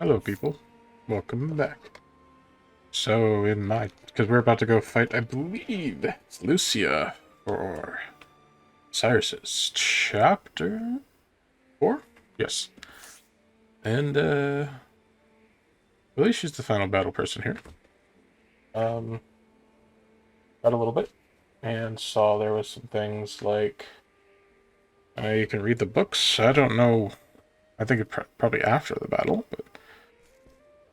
Hello, people. Welcome back. So, because we're about to go fight, I believe, it's Lucia for Cyrus's chapter 4? Yes. And, I believe she's the final battle person here. Read a little bit, and saw there was some things like, you can read the books. I don't know, I think it probably after the battle, but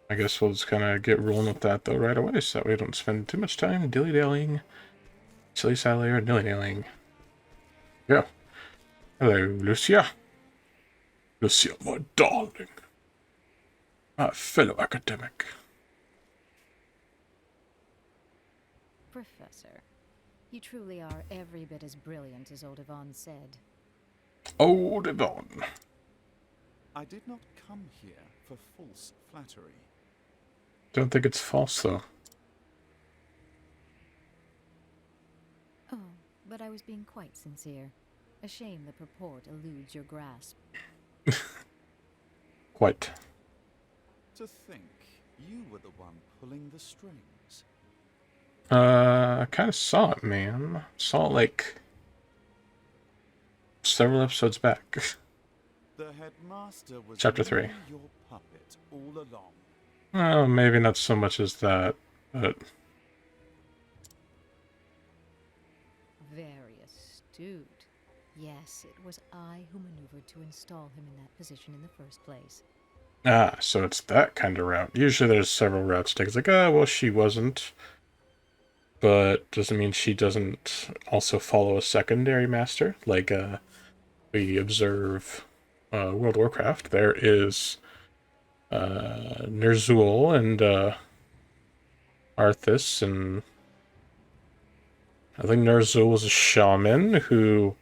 I guess we'll just kind of get rolling with that, though, right away, so that way we don't spend too much time dilly-dallying, silly-sally, or dilly-dallying. Yeah. Hello, Lucia. Lucia, my darling. My fellow academic. Professor, you truly are every bit as brilliant as old Yvonne said. Old Yvonne. I did not come here for false flattery. Don't think it's false, though. Oh, but I was being quite sincere. A shame the purport eludes your grasp. Quite. To think you were the one pulling the strings. I kind of saw it, man. Saw it, like, several episodes back. The headmaster was Chapter 3. your puppet all along. Well, maybe not so much as that, but... Very astute. Yes, it was I who maneuvered to install him in that position in the first place. Ah, so it's that kind of route. Usually there's several routes to take. It's like, well, she wasn't. But doesn't mean she doesn't also follow a secondary master. Like, we observe World of Warcraft. There is Ner'zhul and Arthas, and I think Ner'zhul was a shaman who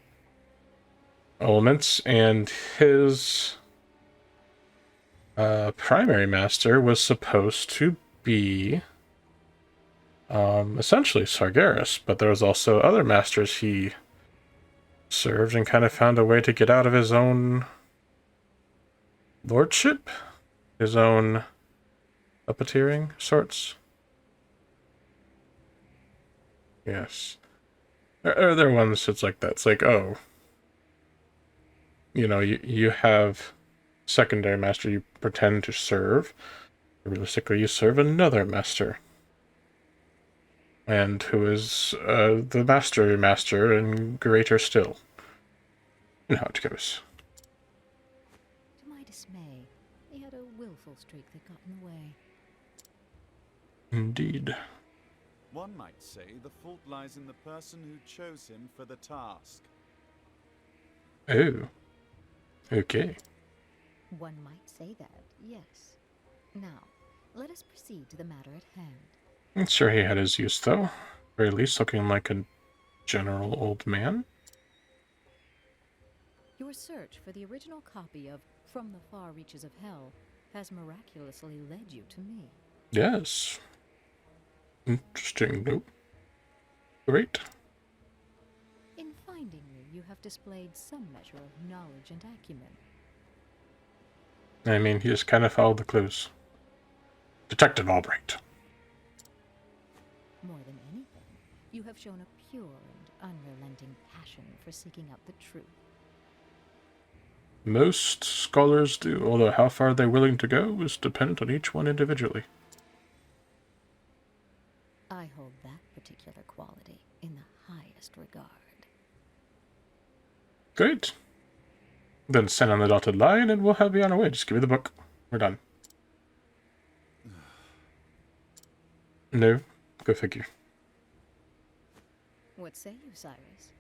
elements, and his primary master was supposed to be essentially Sargeras, but there was also other masters he served and kind of found a way to get out of his own lordship, his own puppeteering sorts. Yes. There are ones that's like that. It's like, oh, you have secondary master you pretend to serve. Realistically, you serve another master. And who is the master and greater still. You know how it goes. To my dismay, he had a willful streak that got in the way. Indeed. One might say the fault lies in the person who chose him for the task. Oh. Okay. One might say that, yes. Now, let us proceed to the matter at hand. I'm sure he had his use, though. Or at least looking like a general old man. Your search for the original copy of From the Far Reaches of Hell has miraculously led you to me. Yes. Interesting. Nope. Great. In finding me, you have displayed some measure of knowledge and acumen. I mean, he just kind of followed the clues. Detective Albright. More than anything, you have shown a pure and unrelenting passion for seeking out the truth. Most scholars do, although how far they're willing to go is dependent on each one individually. I hold that particular quality in the highest regard. Great. Then send on the dotted line and we'll have you on our way. Just give me the book. We're done. No? Go figure. What say you, Cyrus?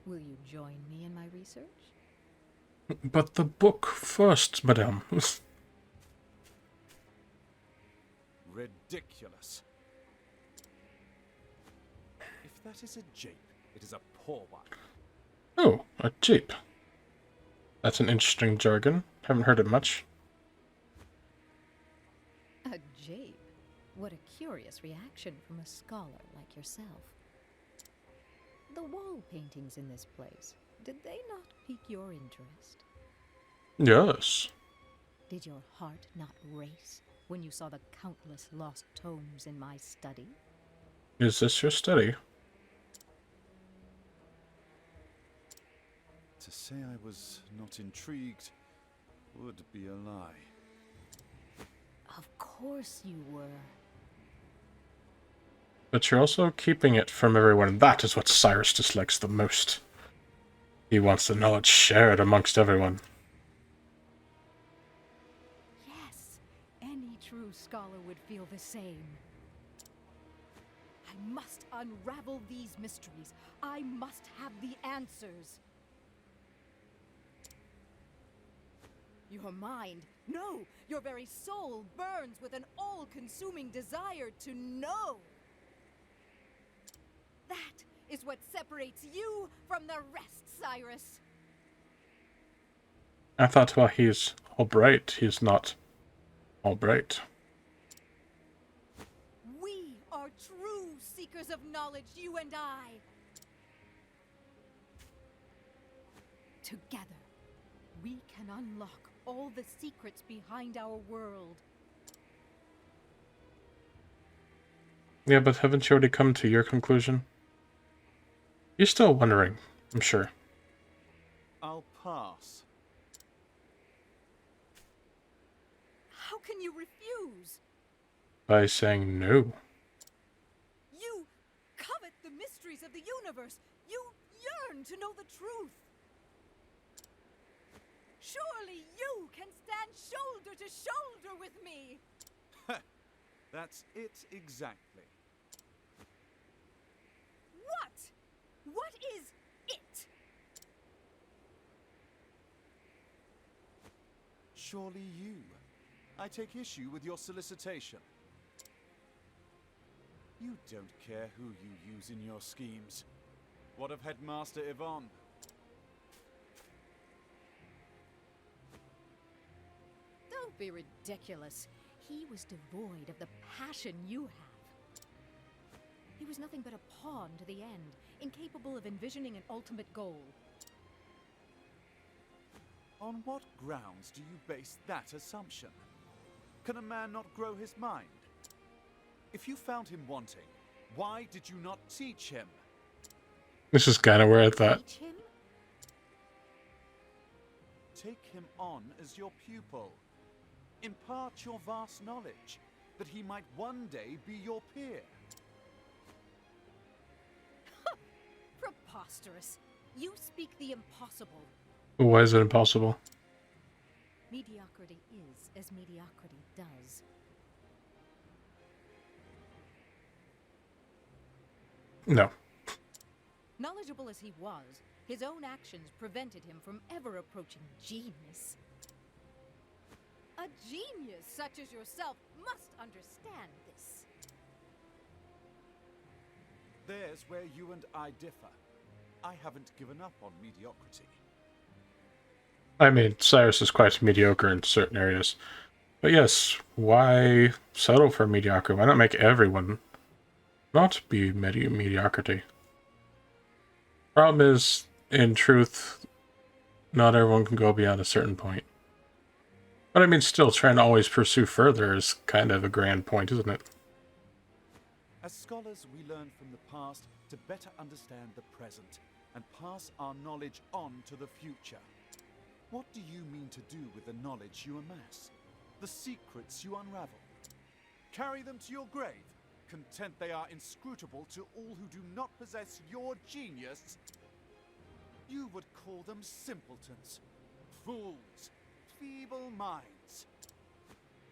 Will you join me in my research? But the book first, madame. Ridiculous. If that is a jape, it is a poor one. Oh, a jape. That's an interesting jargon. Haven't heard it much. A jape? What a curious reaction from a scholar like yourself. The wall paintings in this place, did they not pique your interest? Yes. Did your heart not race when you saw the countless lost tomes in my study? Is this your study? To say I was not intrigued would be a lie. Of course you were. But you're also keeping it from everyone, and that is what Cyrus dislikes the most. He wants the knowledge shared amongst everyone. Yes, any true scholar would feel the same. I must unravel these mysteries. I must have the answers. Your mind, no, your very soul burns with an all-consuming desire to know. That is what separates you from the rest, Cyrus. I thought, well, he's all bright. He's not all bright. We are true seekers of knowledge, you and I. Together, we can unlock all the secrets behind our world. Yeah, but haven't you already come to your conclusion? You're still wondering, I'm sure. I'll pass. How can you refuse? By saying no. You covet the mysteries of the universe. You yearn to know the truth. Surely you can stand shoulder to shoulder with me. That's it exactly. What? What is it? Surely you. I take issue with your solicitation. You don't care who you use in your schemes. What of Headmaster Yvonne? Don't be ridiculous. He was devoid of the passion you have. He was nothing but a pawn to the end, incapable of envisioning an ultimate goal. On what grounds do you base that assumption? Can a man not grow his mind? If you found him wanting, why did you not teach him? This is kind of where I thought. Teach him? Take him on as your pupil. Impart your vast knowledge, that he might one day be your peer. Preposterous. You speak the impossible. Why is it impossible? Mediocrity is as mediocrity does. No. Knowledgeable as he was, his own actions prevented him from ever approaching genius. A genius such as yourself must understand this. There's where you and I differ. I haven't given up on mediocrity. I mean, Cyrus is quite mediocre in certain areas. But yes, why settle for mediocre? Why not make everyone not be mediocrity? Problem is, in truth, not everyone can go beyond a certain point. But I mean, still, trying to always pursue further is kind of a grand point, isn't it? As scholars, we learn from the past to better understand the present and pass our knowledge on to the future. What do you mean to do with the knowledge you amass? The secrets you unravel? Carry them to your grave, content they are inscrutable to all who do not possess your genius? You would call them simpletons, fools, feeble minds.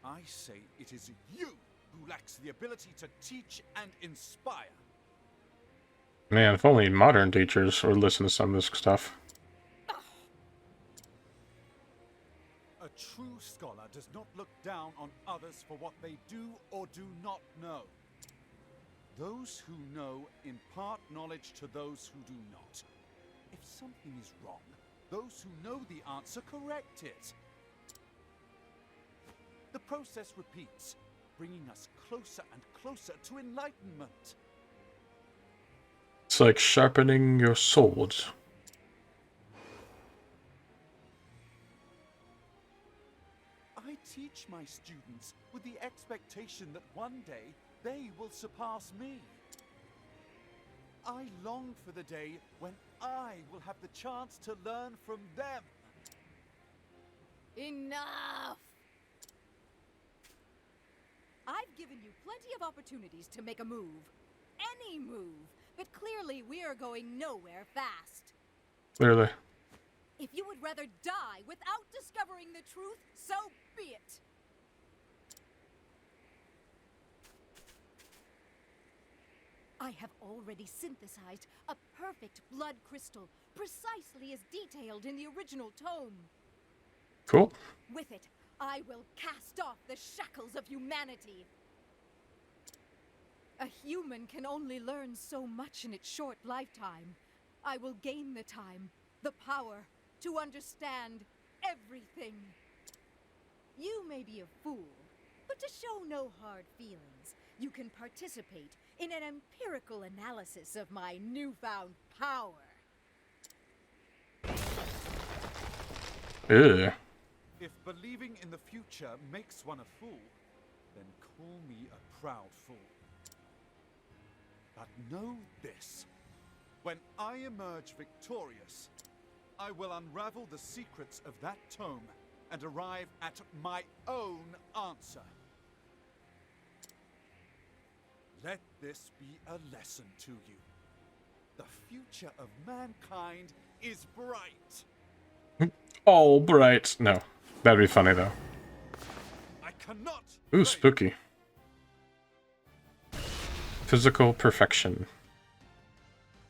I say it is you who lacks the ability to teach and inspire. Man, if only modern teachers would listen to some of this stuff. A true scholar does not look down on others for what they do or do not know. Those who know impart knowledge to those who do not. If something is wrong, those who know the answer correct it. The process repeats, bringing us closer and closer to enlightenment. It's like sharpening your sword. I students with the expectation that one day they will surpass me. I long for the day when I will have the chance to learn from them. Enough! I've given you plenty of opportunities to make a move. Any move. But clearly we are going nowhere fast. Clearly. If you would rather die without discovering the truth, so be it. I have already synthesized a perfect blood crystal, precisely as detailed in the original tome. Cool. With it, I will cast off the shackles of humanity. A human can only learn so much in its short lifetime. I will gain the time, the power, to understand everything. You may be a fool, but to show no hard feelings, you can participate in an empirical analysis of my newfound power. Ew. If believing in the future makes one a fool, then call me a proud fool. But know this. When I emerge victorious, I will unravel the secrets of that tome and arrive at my own answer. Let this be a lesson to you. The future of mankind is bright. All bright. No. That'd be funny, though. I cannot. Ooh, wait. spooky. Physical perfection.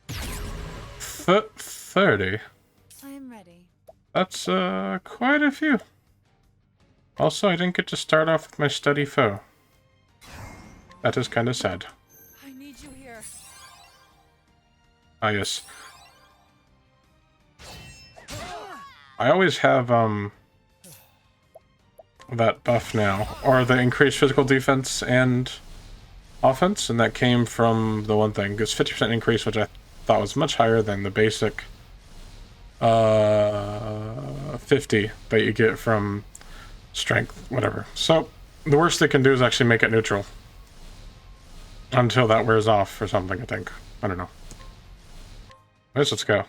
30. I am ready. That's, quite a few. Also, I didn't get to start off with my steady foe. That is kind of sad. I need you here. Ah, yes. I always have, that buff now, or the increased physical defense and offense, and that came from the one thing. It's 50% increase, which I thought was much higher than the basic 50 that you get from strength, whatever. So, the worst they can do is actually make it neutral. Until that wears off or something, I think. I don't know. Let's go.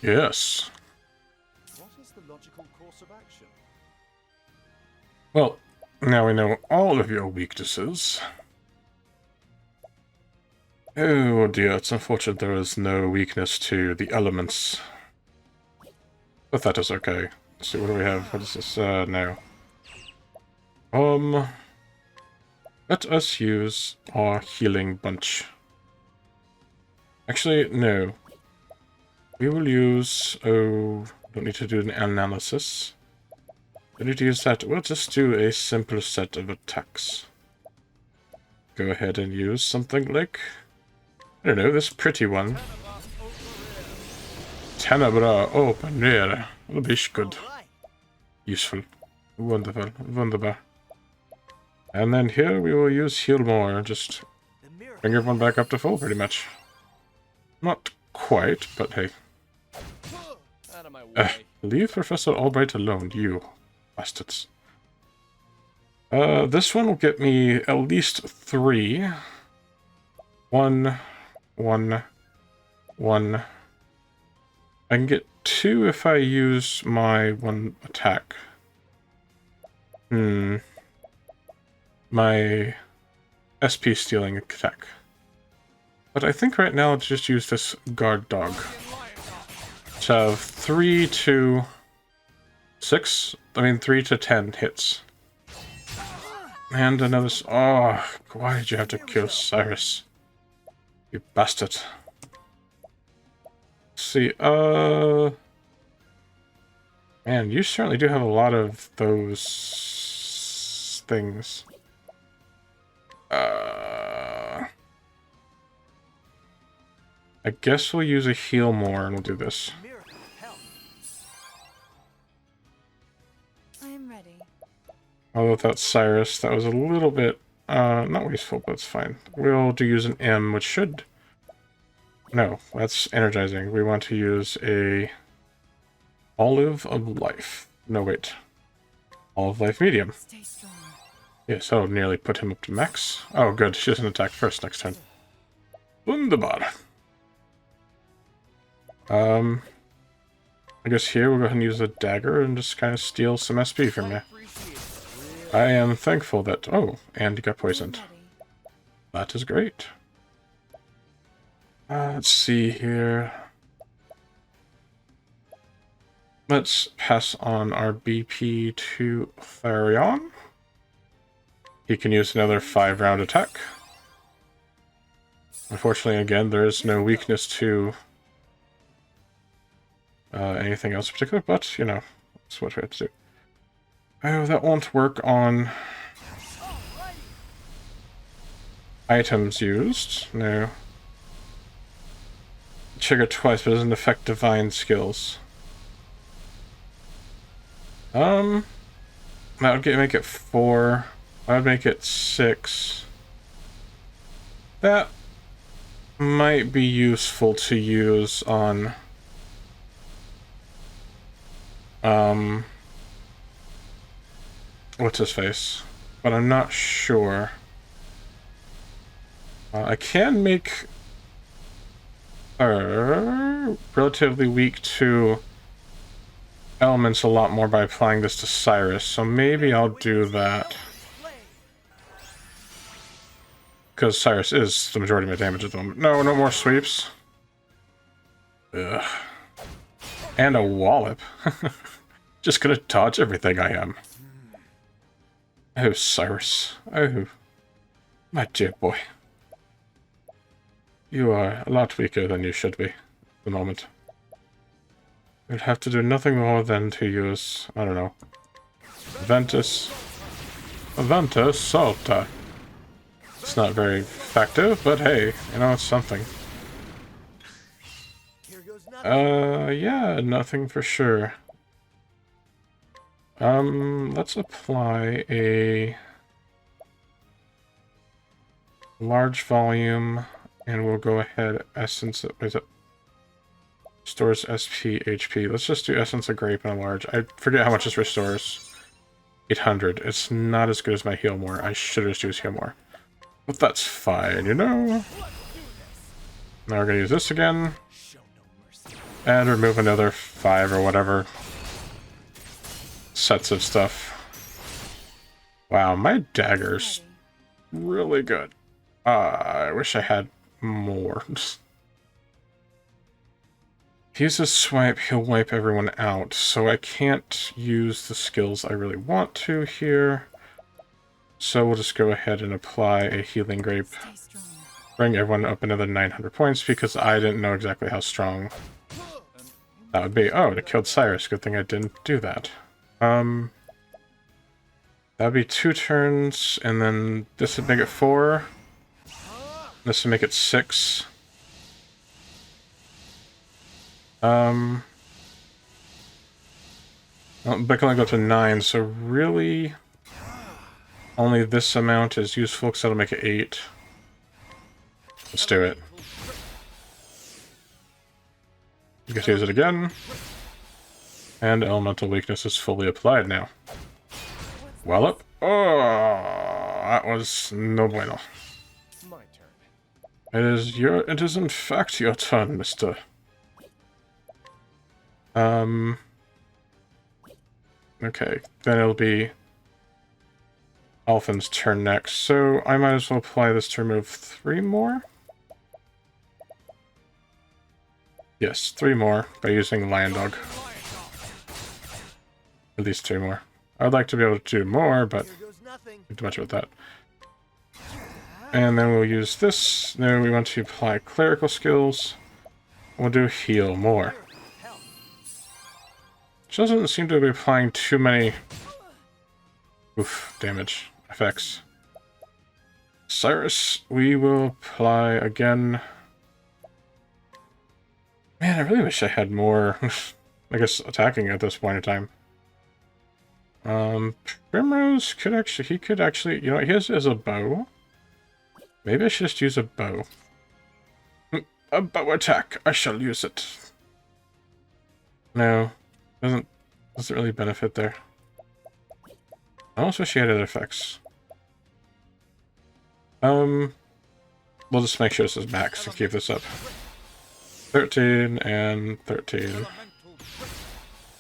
Yes. What is the logical course of action? Well, now we know all of your weaknesses. Oh dear, it's unfortunate there is no weakness to the elements. But that is okay. Let's see, what do we have? What is this? No. Let us use our healing bunch. Actually, no. We will use... Oh, don't need to do an analysis. Don't need to use that. We'll just do a simple set of attacks. Go ahead and use something like... I don't know, this pretty one. Tenebra open air. That'll be good. Useful. Wonderful. Wunderbar. And then here we will use heal more. Just bring everyone back up to full, pretty much. Not quite, but hey. Out of my way. Leave Professor Albright alone, you bastards. This one will get me at least 3. 1, 1, 1. I can get 2 if I use my one attack. My SP stealing attack. But I think right now I'll just use this guard dog. To have 3 to 6, I mean 3 to 10 hits. And another... Oh, why did you have to kill Cyrus? You bastard. Let's see, man, you certainly do have a lot of those... things. I guess we'll use a heal more and we'll do this. I am ready. Although without Cyrus, that was a little bit, not wasteful, but it's fine. We'll use an M, which should No, that's energizing. We want to use a Olive of Life. No, wait. Olive Life Medium. Stay strong. Yes, I'll nearly put him up to max. Oh, good. She doesn't attack first next turn. Wunderbar. I guess here we'll go ahead and use a dagger and just kind of steal some SP from you. I am thankful that... Oh, and you got poisoned. That is great. Let's see here. Let's pass on our BP to Therion. He can use another 5-round attack. Unfortunately, again, there is no weakness to anything else in particular, but, you know, that's what we have to do. Oh, that won't work on items used. No. Trigger twice, but it doesn't affect divine skills. That would make it 4. I would make it 6. That might be useful to use on what's his face, but I'm not sure. I can make relatively weak to elements a lot more by applying this to Cyrus, so maybe I'll do that. Because Cyrus is the majority of my damage at the moment. No, no more sweeps. Ugh. And a wallop. Just gonna dodge everything I am. Oh, Cyrus. Oh. My dear boy. You are a lot weaker than you should be at the moment. You'd have to do nothing more than to use, I don't know, Ventus Salta. It's not very effective, but hey, you know, it's something. Yeah, nothing for sure. Let's apply a large volume, and we'll go ahead, essence, is it? Stores SP, HP. Let's just do Essence of Grape and a large. I forget how much this restores. 800. It's not as good as my Heal More. I should have just used Heal More. But that's fine, you know? Now we're gonna use this again. And remove another 5 or whatever sets of stuff. Wow, my dagger's really good. I wish I had more. If he uses swipe, he'll wipe everyone out, so I can't use the skills I really want to here. So we'll just go ahead and apply a Healing Grape. Bring everyone up another 900 points, because I didn't know exactly how strong that would be. Oh, it killed Cyrus. Good thing I didn't do that. That'd be 2 turns, and then this would make it 4. This would make it 6. Well, but I can only go up to 9, so really only this amount is useful, because that'll make it 8. Let's do it. You get to use it again. And Elemental Weakness is fully applied now. Wallop. Oh, that was no bueno. My turn. It is in fact your turn, mister. Okay, then it'll be Alphin's turn next, so I might as well apply this to remove 3 more. Yes, 3 more by using Lion Dog. At least 2 more. I'd like to be able to do more, but not too much about that. And then we'll use this. Now we want to apply clerical skills. We'll do Heal More. She doesn't seem to be applying too many damage effects. Cyrus, we will apply again. Man, I really wish I had more, I guess, attacking at this point in time. Primrose could actually, you know, his is a bow. Maybe I should just use a bow. A bow attack. I shall use it. No. Doesn't really benefit there. I also wish she had other effects. We'll just make sure this is max and keep this up. 13 and 13.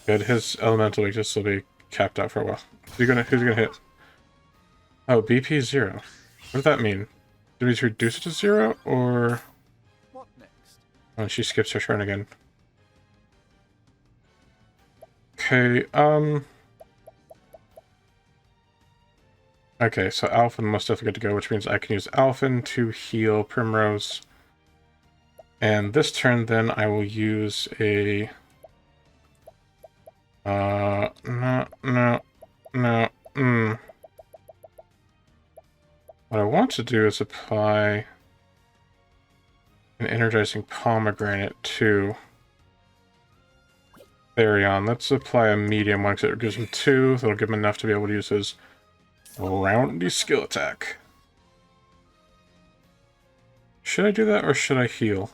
Good. His elemental weakness will be capped out for a while. Who's gonna hit? Oh, BP 0. What does that mean? Do we reduce it to 0 or? What next? Oh, she skips her turn again. Okay. Okay, so Alphen most definitely good to go, which means I can use Alphen to heal Primrose. And this turn, then, I will use a... No. What I want to do is apply an Energizing Pomegranate to Therion. Let's apply a medium one, because it gives him 2, so it'll give him enough to be able to use his roundy skill attack. Should I do that, or should I heal?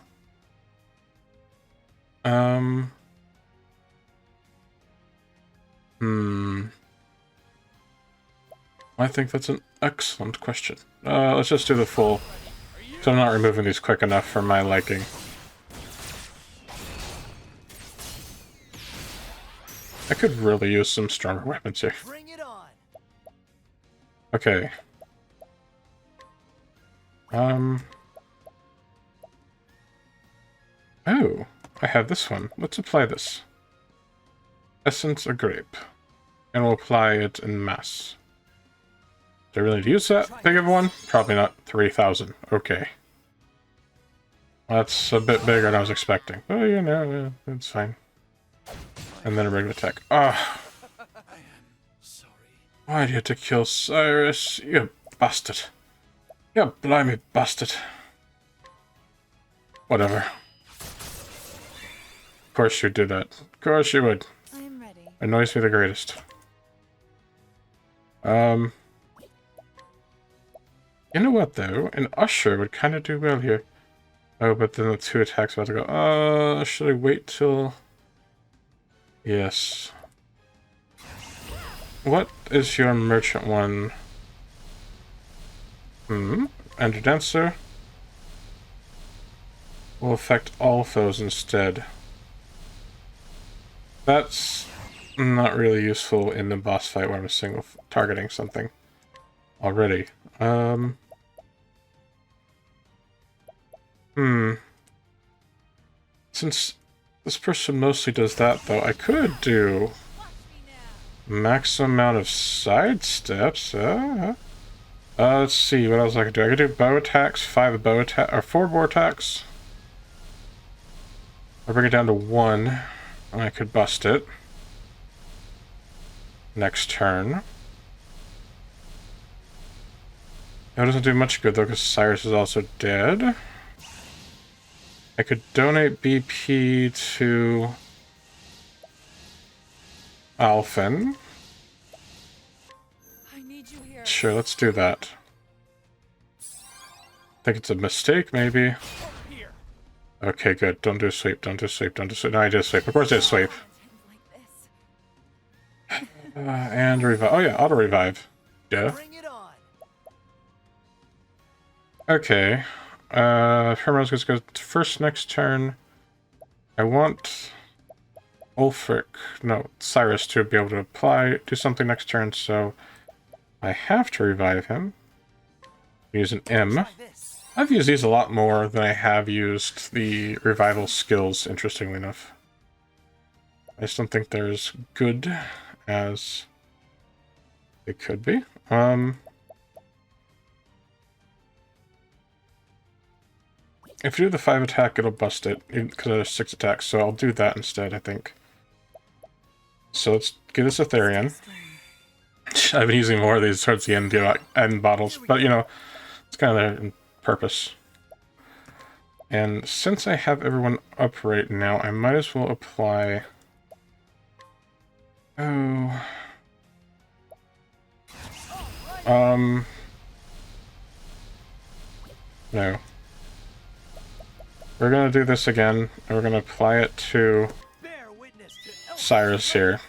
I think that's an excellent question. Let's just do the full, so I'm not removing these quick enough for my liking. I could really use some stronger weapons here. Bring it on. Okay. Oh, I have this one. Let's apply this. Essence of Grape. And we'll apply it in mass. Do I really need to use that big of one? Probably not. 3,000. Okay. That's a bit bigger than I was expecting. Oh, you know, it's fine. And then a regular attack. Ah! Sorry. Why'd you have to kill Cyrus? You bastard. You blimey bastard. Whatever. Of course you'd do that. Of course you would. I am ready. Annoys me the greatest. You know what, though? An Usher would kind of do well here. Oh, but then the 2 attacks about to go. Should I wait till... Yes. What is your merchant one? Ender Dancer will affect all foes instead. That's not really useful in the boss fight where I'm targeting something already. Since this person mostly does that, though, I could do maximum amount of side steps. Let's see what else I could do. I could do bow attacks, 5 bow attack or 4 bow attacks. I'll bring it down to 1, and I could bust it next turn. That doesn't do much good though, because Cyrus is also dead. I could donate BP to Alphen. I need you here. Sure, let's do that. I think it's a mistake, maybe. Okay, good. Don't do sweep, don't do sweep, don't do sweep. No, I did sweep. Of course I did sweep. And revive. Oh yeah, auto revive. Duh. Bring it on. Okay. Primrose gets to go first next turn. I want Cyrus to be able to do something next turn, so I have to revive him. Use an M. Try this. I've used these a lot more than I have used the revival skills, interestingly enough. I just don't think they're as good as they could be. If you do the 5 attack, it'll bust it, because there's 6 attacks, so I'll do that instead, I think. So let's give this a Therion. I've been using more of these towards the end bottles, but you know, it's kind of their purpose. And since I have everyone up right now, I might as well apply... Oh... No. we're gonna do this again, and we're gonna apply it to Cyrus here,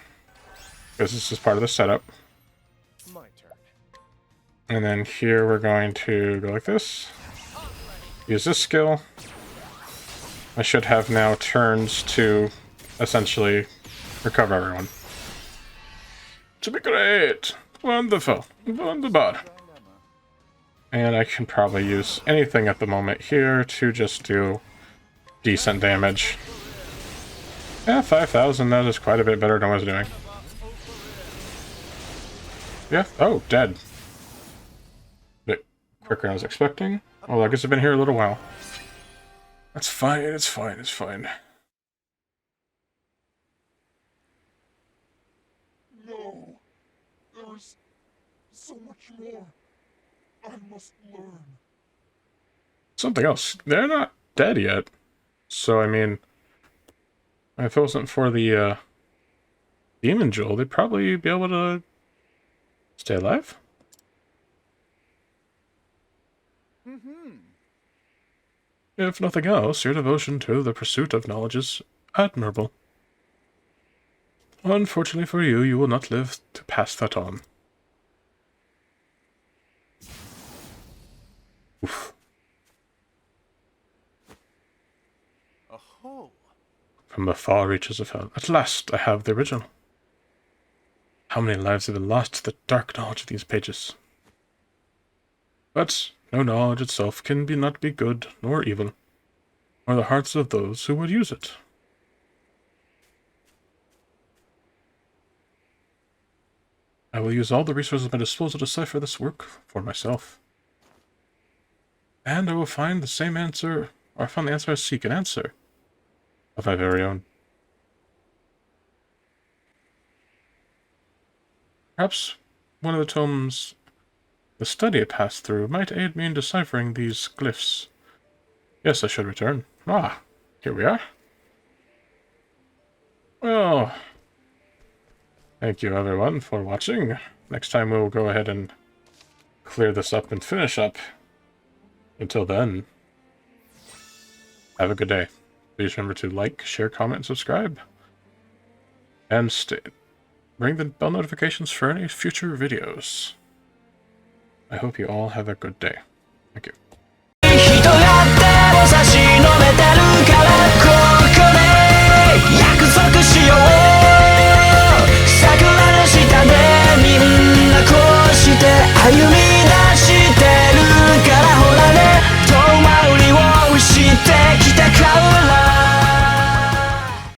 because this is part of the setup. My turn. And then here we're going to go like this. Use this skill. I should have now turns to essentially recover everyone. To be great! Wonderful! Wonderful! And I can probably use anything at the moment here to just do decent damage. Yeah, 5,000, that is quite a bit better than what I was doing. Yeah, oh, dead. Bit quicker than I was expecting. Well, I guess I've been here a little while. That's fine, it's fine, it's fine. No, there's so much more. I must learn. Something else. They're not dead yet. So, I mean, if it wasn't for the demon jewel, they'd probably be able to stay alive. If nothing else, your devotion to the pursuit of knowledge is admirable. Unfortunately for you, you will not live to pass that on. Oof. Oh. From the far reaches of hell. At last, I have the original. How many lives have been lost to the dark knowledge of these pages? But no knowledge itself can not be good nor evil, nor the hearts of those who would use it. I will use all the resources at my disposal to decipher this work for myself. And I will find the same answer, or find the answer I seek, an answer of my very own. Perhaps one of the tomes the study I passed through might aid me in deciphering these glyphs. Yes, I should return. Ah, here we are. Well, thank you everyone for watching. Next time we'll go ahead and clear this up and finish up. Until then, have a good day. Please remember to like, share, comment, and subscribe. And ring the bell notifications for any future videos. I hope you all have a good day. Thank you.